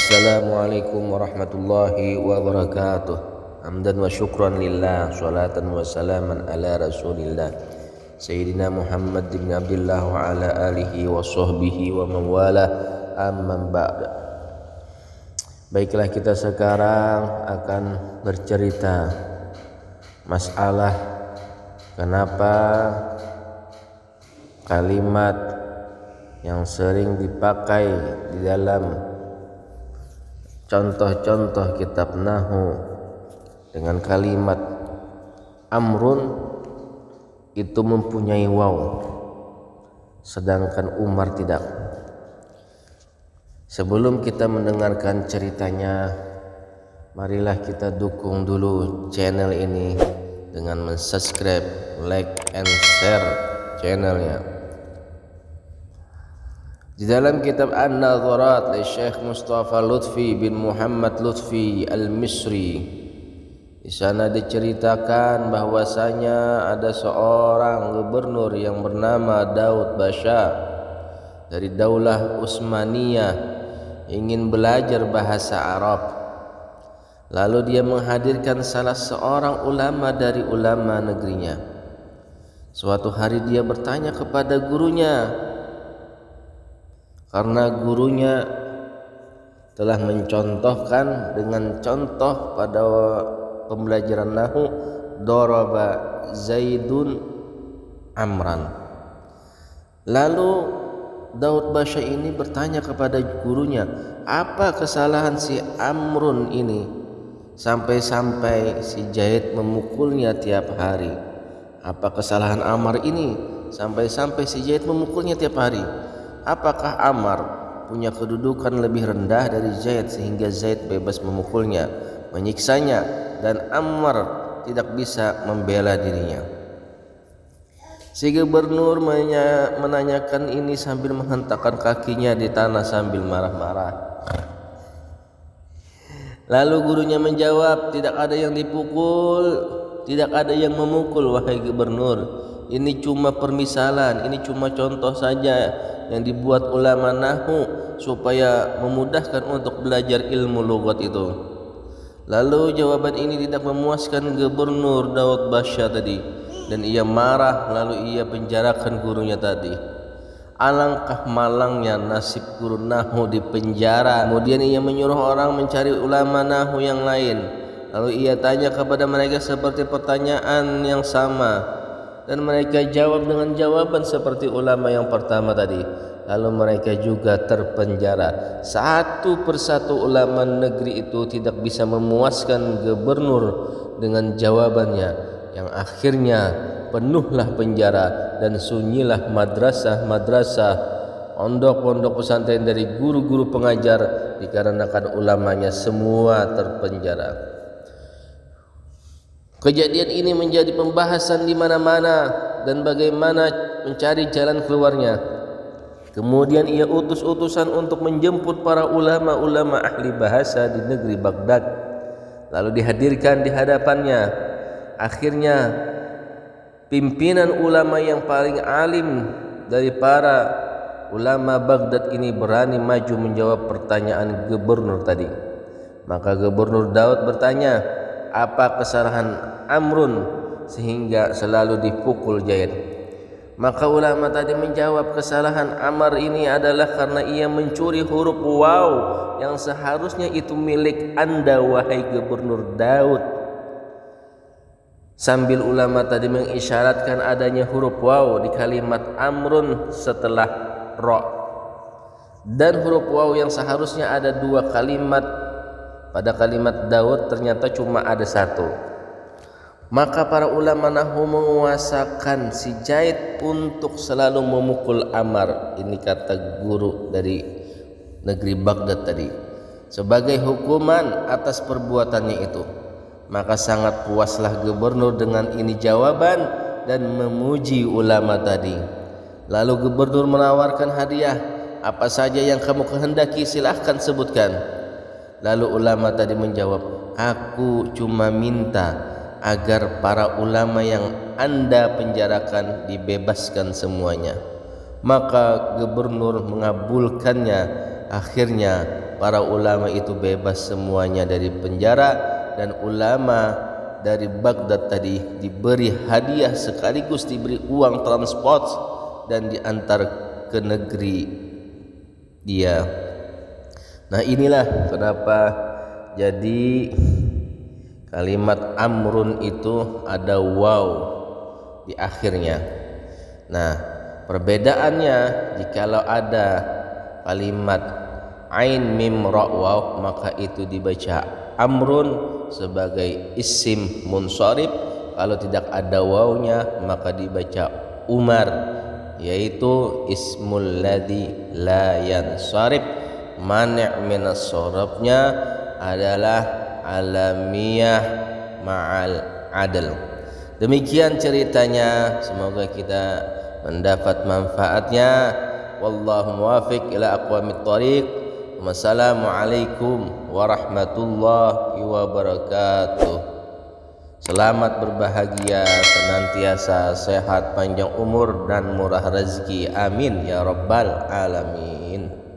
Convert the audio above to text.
Assalamualaikum warahmatullahi wabarakatuh. Hamdan wa syukran lillah, salatan wa salaman ala rasulillah Sayyidina Muhammad bin Abdullah wa ala alihi wa sahbihi wa mawala, amman ba'd. Baiklah, kita sekarang akan bercerita masalah kenapa kalimat yang sering dipakai di dalam contoh-contoh kitab Nahwu dengan kalimat amrun itu mempunyai waw, sedangkan Umar tidak. Sebelum kita mendengarkan ceritanya, marilah kita dukung dulu channel ini dengan subscribe, like, and share channelnya. Di dalam kitab An-Nadharat oleh Syekh Mustafa Lutfi bin Muhammad Lutfi Al-Misri, di sana diceritakan bahwasanya ada seorang gubernur yang bernama Daud Basha dari Daulah Utsmaniyah ingin belajar bahasa Arab. Lalu dia menghadirkan salah seorang ulama dari ulama negerinya. Suatu hari dia bertanya kepada gurunya, karena gurunya telah mencontohkan dengan contoh pada pembelajaran Nahwu, daraba Zaidun Amran. Lalu Daud Basha ini bertanya kepada gurunya, apa kesalahan si Amrun ini sampai-sampai si Zaid memukulnya tiap hari? Apa kesalahan Amr ini sampai-sampai si Zaid memukulnya tiap hari? Apakah Ammar punya kedudukan lebih rendah dari Zaid sehingga Zaid bebas memukulnya, menyiksanya, dan Ammar tidak bisa membela dirinya? Si gubernur menanyakan ini sambil menghentakkan kakinya di tanah sambil marah-marah. Lalu gurunya menjawab, tidak ada yang dipukul, tidak ada yang memukul, wahai gubernur. Ini cuma permisalan, ini cuma contoh saja yang dibuat ulama Nahwu supaya memudahkan untuk belajar ilmu lughat itu. Lalu jawaban ini tidak memuaskan gubernur Daud Basha tadi, dan ia marah. Lalu ia penjarakan gurunya tadi. Alangkah malangnya nasib guru Nahwu di penjara. Kemudian ia menyuruh orang mencari ulama Nahwu yang lain. Lalu ia tanya kepada mereka seperti pertanyaan yang sama, dan mereka jawab dengan jawaban seperti ulama yang pertama tadi. Lalu mereka juga terpenjara. Satu persatu ulama negeri itu tidak bisa memuaskan gubernur dengan jawabannya, yang akhirnya penuhlah penjara dan sunyilah madrasah-madrasah, pondok-pondok pesantren dari guru-guru pengajar, dikarenakan ulamanya semua terpenjara. Kejadian ini menjadi pembahasan di mana-mana dan bagaimana mencari jalan keluarnya. Kemudian ia utus utusan untuk menjemput para ulama-ulama ahli bahasa di negeri Baghdad, lalu dihadirkan di hadapannya. Akhirnya pimpinan ulama yang paling alim dari para ulama Baghdad ini berani maju menjawab pertanyaan gubernur tadi. Maka gubernur Daud bertanya, apa kesalahan Amrun sehingga selalu dipukul Zaid? Maka ulama tadi menjawab, kesalahan Ammar ini adalah karena ia mencuri huruf waw yang seharusnya itu milik Anda, wahai gubernur Daud. Sambil ulama tadi mengisyaratkan adanya huruf waw di kalimat Amrun setelah ro, dan huruf waw yang seharusnya ada dua kalimat pada kalimat Daud ternyata cuma ada satu. Maka para ulama Nahwu menguasakan si Zaid untuk selalu memukul Ammar. Ini kata guru dari negeri Baghdad tadi, sebagai hukuman atas perbuatannya itu. Maka sangat puaslah gubernur dengan ini jawaban dan memuji ulama tadi. Lalu gubernur menawarkan hadiah, apa saja yang kamu kehendaki silahkan sebutkan. Lalu ulama tadi menjawab, aku cuma minta agar para ulama yang Anda penjarakan dibebaskan semuanya. Maka gubernur mengabulkannya. Akhirnya para ulama itu bebas semuanya dari penjara, dan ulama dari Baghdad tadi diberi hadiah sekaligus diberi uang transport dan diantar ke negeri dia. Nah, inilah kenapa jadi kalimat amrun itu ada waw di akhirnya. Nah, perbedaannya jikalau ada kalimat ain mim ra waw maka itu dibaca amrun sebagai isim munsharif. Kalau tidak ada wawnya maka dibaca umar, yaitu ismul ladzi la yansharif. Mani' minas sharafnya adalah alamiyah ma'al adl. Demikian ceritanya, semoga kita mendapat manfaatnya. Wallahu muwafiq ila aqwamit thariq. Wassalamualaikum warahmatullahi wabarakatuh. Selamat berbahagia, senantiasa sehat, panjang umur dan murah rezeki. Amin ya rabbal alamin.